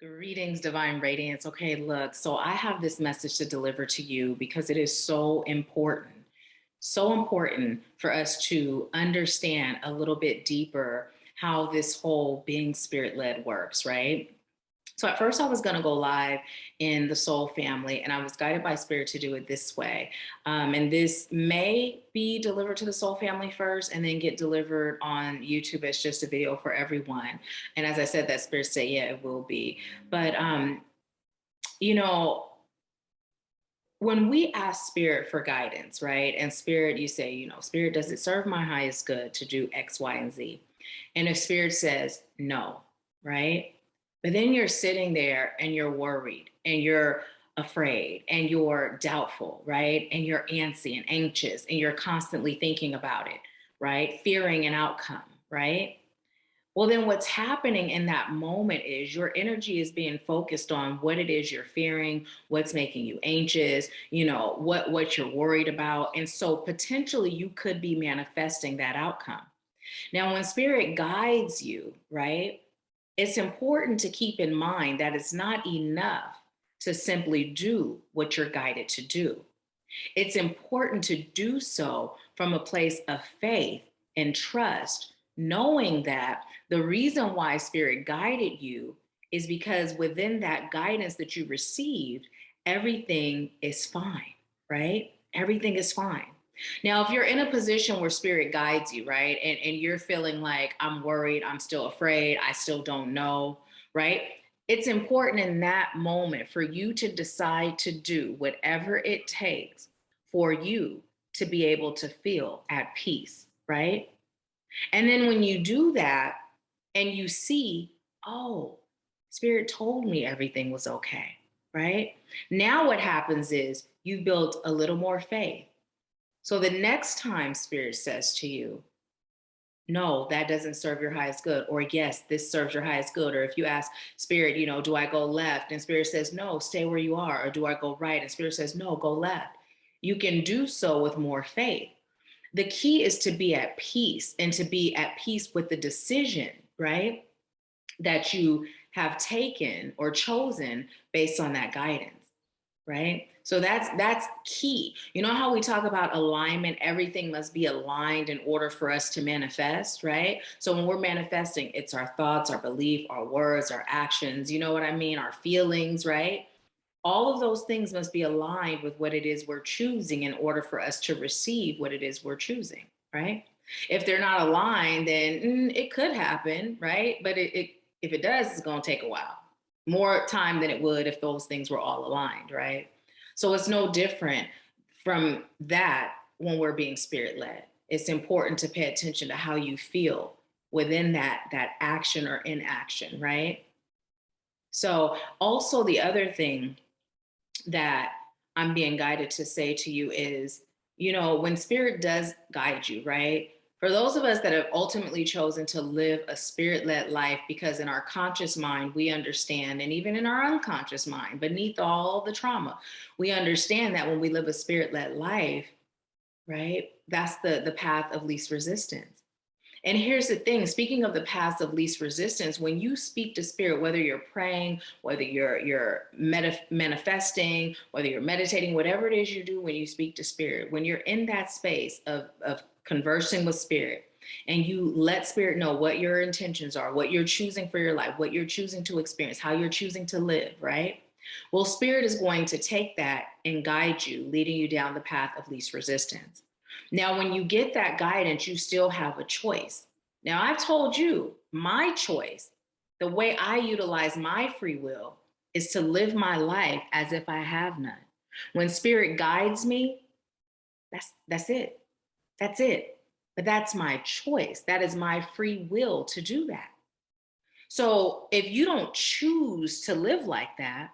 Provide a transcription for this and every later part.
Greetings, Divine Radiance. Okay, look, so I have this message to deliver to you because it is so important for us to understand a little bit deeper how this whole being spirit led works, right? So at first I was going to go live in the soul family, and I was guided by spirit to do it this way. And this may be delivered to the soul family first and then get delivered on YouTube as just a video for everyone. And as I said, that spirit said, yeah, it will be. But, you know, when we ask spirit for guidance, right? And spirit, you say, spirit, does it serve my highest good to do X, Y, and Z? And if spirit says no, right? But then you're sitting there and you're worried and you're afraid and you're doubtful, right? And you're antsy and anxious and you're constantly thinking about it, right? Fearing an outcome, right? Well, then what's happening in that moment is your energy is being focused on what it is you're fearing, what's making you anxious, what you're worried about. And so potentially you could be manifesting that outcome. Now, when spirit guides you, right, it's important to keep in mind that it's not enough to simply do what you're guided to do. It's important to do so from a place of faith and trust, knowing that the reason why spirit guided you is because within that guidance that you received, everything is fine, right? Everything is fine. Now, if you're in a position where spirit guides you, right, and you're feeling like, I'm worried, I'm still afraid, I still don't know, right? It's important in that moment for you to decide to do whatever it takes for you to be able to feel at peace, right? And then when you do that and you see, oh, spirit told me everything was okay, right? Now what happens is you build a little more faith. So the next time spirit says to you, no, that doesn't serve your highest good, or yes, this serves your highest good. Or if you ask spirit, do I go left? And spirit says, no, stay where you are. Or do I go right? And spirit says, no, go left. You can do so with more faith. The key is to be at peace and to be at peace with the decision, right? That you have taken or chosen based on that guidance, right? So that's key. You know how we talk about alignment, everything must be aligned in order for us to manifest, right? So when we're manifesting, it's our thoughts, our belief, our words, our actions, you know what I mean, our feelings, right? All of those things must be aligned with what it is we're choosing in order for us to receive what it is we're choosing, right? If they're not aligned, then it could happen, right? But if it does, it's going to take a while, more time than it would if those things were all aligned, right? So it's no different from that when we're being spirit led. It's important to pay attention to how you feel within that action or inaction, right? So also the other thing that I'm being guided to say to you is, when spirit does guide you, right? For those of us that have ultimately chosen to live a spirit led life, because in our conscious mind, we understand, and even in our unconscious mind, beneath all the trauma, we understand that when we live a spirit led life, right, that's the path of least resistance. And here's the thing, speaking of the paths of least resistance, when you speak to spirit, whether you're praying, whether you're manifesting, whether you're meditating, whatever it is you do when you speak to spirit, when you're in that space of conversing with spirit, and you let spirit know what your intentions are, what you're choosing for your life, what you're choosing to experience, how you're choosing to live, right? Well, spirit is going to take that and guide you, leading you down the path of least resistance. Now, when you get that guidance, you still have a choice. Now, I've told you my choice, the way I utilize my free will is to live my life as if I have none. When spirit guides me, that's it. That's it. But that's my choice. That is my free will to do that. So if you don't choose to live like that,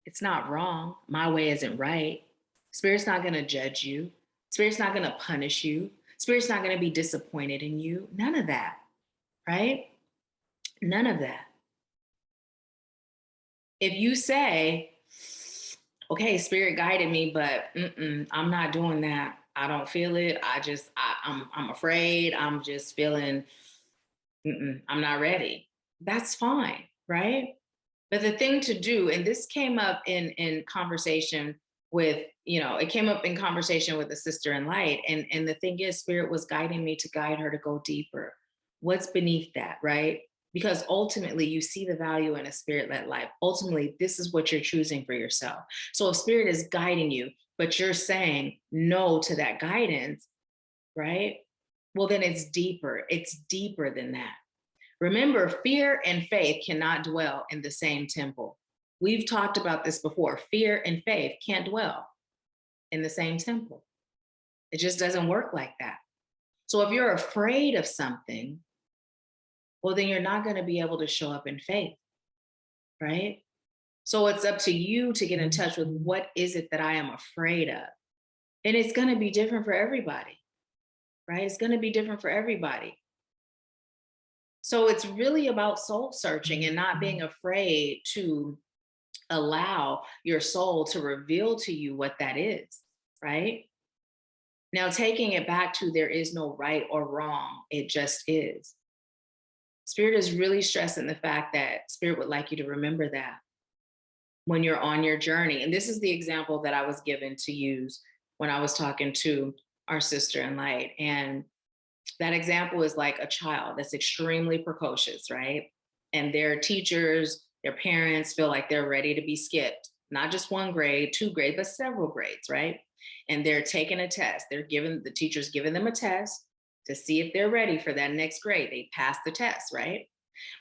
it's not wrong. My way isn't right. Spirit's not going to judge you. Spirit's not going to punish you. Spirit's not going to be disappointed in you. None of that, right? None of that. If you say, okay, spirit guided me, but I'm not doing that. I don't feel it. I'm afraid. I'm just feeling, I'm not ready. That's fine. right? But the thing to do, and this came up in conversation with, it came up in conversation with a sister in light. And the thing is, Spirit was guiding me to guide her to go deeper. What's beneath that, right? Because ultimately you see the value in a spirit-led life. Ultimately, this is what you're choosing for yourself. So if Spirit is guiding you, but you're saying no to that guidance, right? Well, then it's deeper. It's deeper than that. Remember, fear and faith cannot dwell in the same temple. We've talked about this before. Fear and faith can't dwell in the same temple. It just doesn't work like that. So if you're afraid of something, well, then you're not going to be able to show up in faith, right? So it's up to you to get in touch with what is it that I am afraid of? And it's going to be different for everybody, right? It's going to be different for everybody. So it's really about soul searching and not being afraid to allow your soul to reveal to you what that is, right? Now, taking it back to there is no right or wrong, it just is. Spirit is really stressing the fact that Spirit would like you to remember that when you're on your journey. And this is the example that I was given to use when I was talking to our sister in light. And that example is like a child that's extremely precocious, right? And their teachers, their parents feel like they're ready to be skipped, not just one grade, two grades, but several grades, right? And they're taking a test. The teacher's giving them a test to see if they're ready for that next grade. They pass the test, right?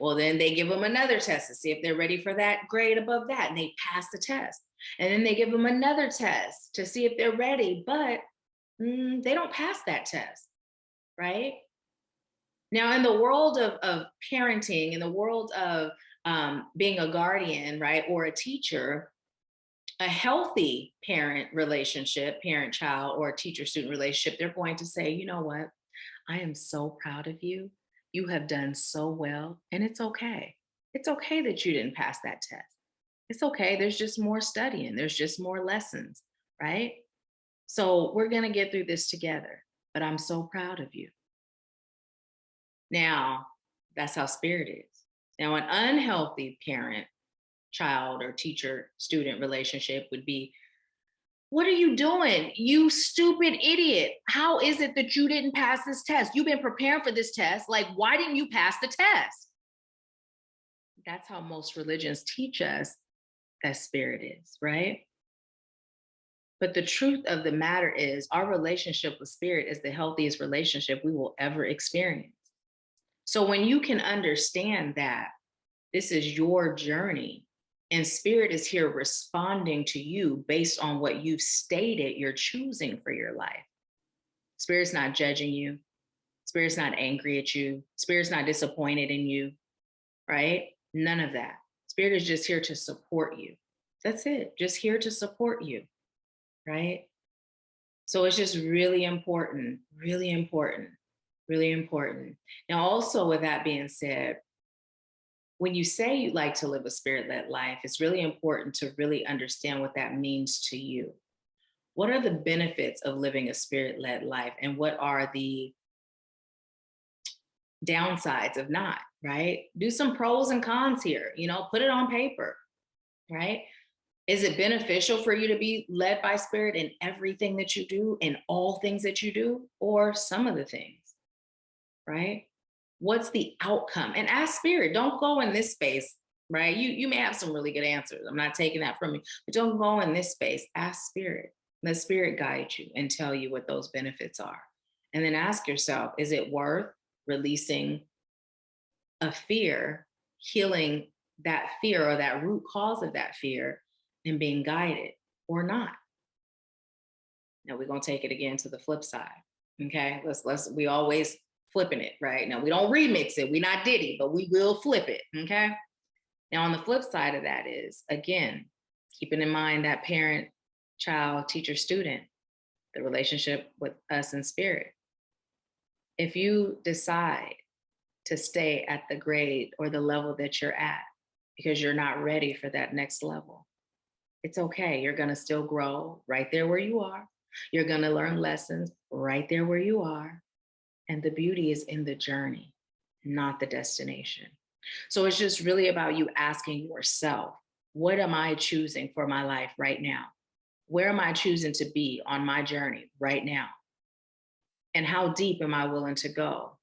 Well, then they give them another test to see if they're ready for that grade above that, and they pass the test. And then they give them another test to see if they're ready, but they don't pass that test, right? Now, in the world of parenting, in the world of being a guardian, right, or a teacher, a healthy parent relationship, parent child, or teacher student relationship, they're going to say, you know what? I am so proud of you. You have done so well, and it's okay. It's okay that you didn't pass that test. It's okay. There's just more studying, there's just more lessons, right? So we're going to get through this together, but I'm so proud of you. Now, that's how Spirit is. Now, an unhealthy parent child or teacher student relationship would be, what are you doing? You stupid idiot. How is it that you didn't pass this test? You've been preparing for this test. Like, why didn't you pass the test? That's how most religions teach us that Spirit is, right? But the truth of the matter is, our relationship with Spirit is the healthiest relationship we will ever experience. So when you can understand that this is your journey and Spirit is here responding to you based on what you've stated you're choosing for your life. Spirit's not judging you. Spirit's not angry at you. Spirit's not disappointed in you, right? None of that. Spirit is just here to support you. That's it. Just here to support you, right? So it's just really important, really important, really important. Now, also with that being said, when you say you'd like to live a spirit-led life, it's really important to really understand what that means to you. What are the benefits of living a spirit-led life, and what are the downsides of not, right? Do some pros and cons here, put it on paper, right? Is it beneficial for you to be led by Spirit in everything that you do, in all things that you do, or some of the things, right? What's the outcome? And ask Spirit. Don't go in this space, right? You may have some really good answers. I'm not taking that from you, but don't go in this space. Ask Spirit. Let Spirit guide you and tell you what those benefits are. And then ask yourself, is it worth releasing a fear, healing that fear or that root cause of that fear, and being guided, or not? Now we're going to take it again to the flip side. Okay. We always flipping it, right? Now we don't remix it. We're not Diddy, but we will flip it. Okay. Now on the flip side of that is, again, keeping in mind that parent, child, teacher, student, the relationship with us and Spirit. If you decide to stay at the grade or the level that you're at because you're not ready for that next level, it's okay. You're going to still grow right there where you are. You're going to learn lessons right there where you are. And the beauty is in the journey, not the destination. So it's just really about you asking yourself, what am I choosing for my life right now? Where am I choosing to be on my journey right now? And how deep am I willing to go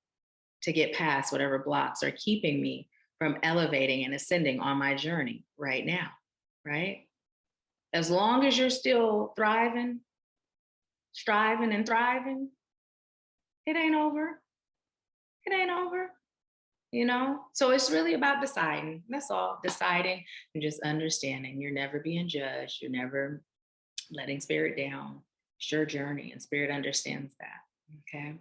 to get past whatever blocks are keeping me from elevating and ascending on my journey right now? Right? As long as you're still thriving, striving, and thriving, it ain't over. It ain't over. You know? So it's really about deciding. That's all. Deciding and just understanding. You're never being judged. You're never letting spirit down. It's your journey, and spirit understands that. Okay.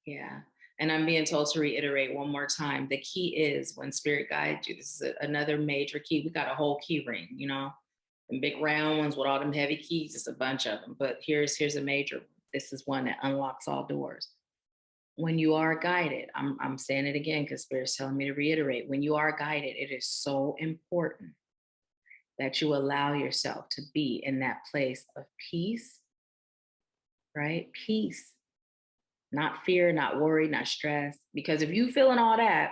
Yeah. And I'm being told to reiterate one more time. The key is when spirit guides you. This is another major key. We got a whole key ring, you know, the big round ones with all them heavy keys. It's a bunch of them. But here's a major one. This is one that unlocks all doors. When you are guided, I'm saying it again because spirit's telling me to reiterate. When you are guided, it is so important that you allow yourself to be in that place of peace, right? Peace, not fear, not worry, not stress. Because if you feeling all that,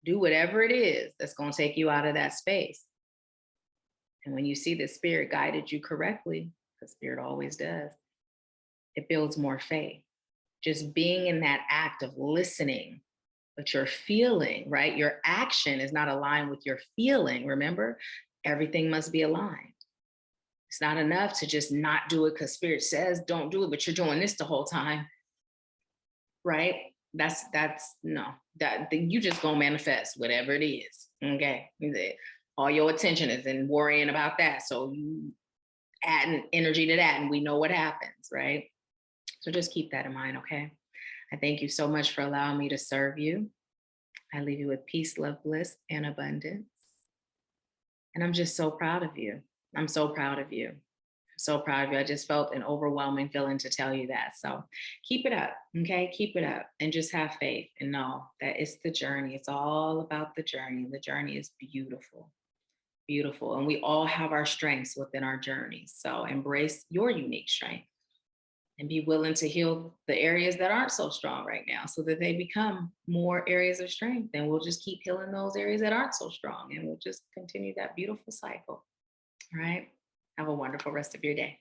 do whatever it is that's going to take you out of that space. And when you see that spirit guided you correctly, because spirit always does, it builds more faith. Just being in that act of listening, but you're feeling, right? Your action is not aligned with your feeling. Remember, everything must be aligned. It's not enough to just not do it because spirit says don't do it, but you're doing this the whole time, right? That's no, that you just gonna manifest whatever it is. Okay. All your attention is in worrying about that. So you adding energy to that, and we know what happens, right? So just keep that in mind, okay? I thank you so much for allowing me to serve you. I leave you with peace, love, bliss, and abundance. And I'm just so proud of you. I'm so proud of you. So proud of you. I just felt an overwhelming feeling to tell you that. So keep it up, okay? Keep it up and just have faith and know that it's the journey. It's all about the journey. The journey is beautiful, beautiful. And we all have our strengths within our journeys. So embrace your unique strength and be willing to heal the areas that aren't so strong right now so that they become more areas of strength. And we'll just keep healing those areas that aren't so strong. And we'll just continue that beautiful cycle. All right. Have a wonderful rest of your day.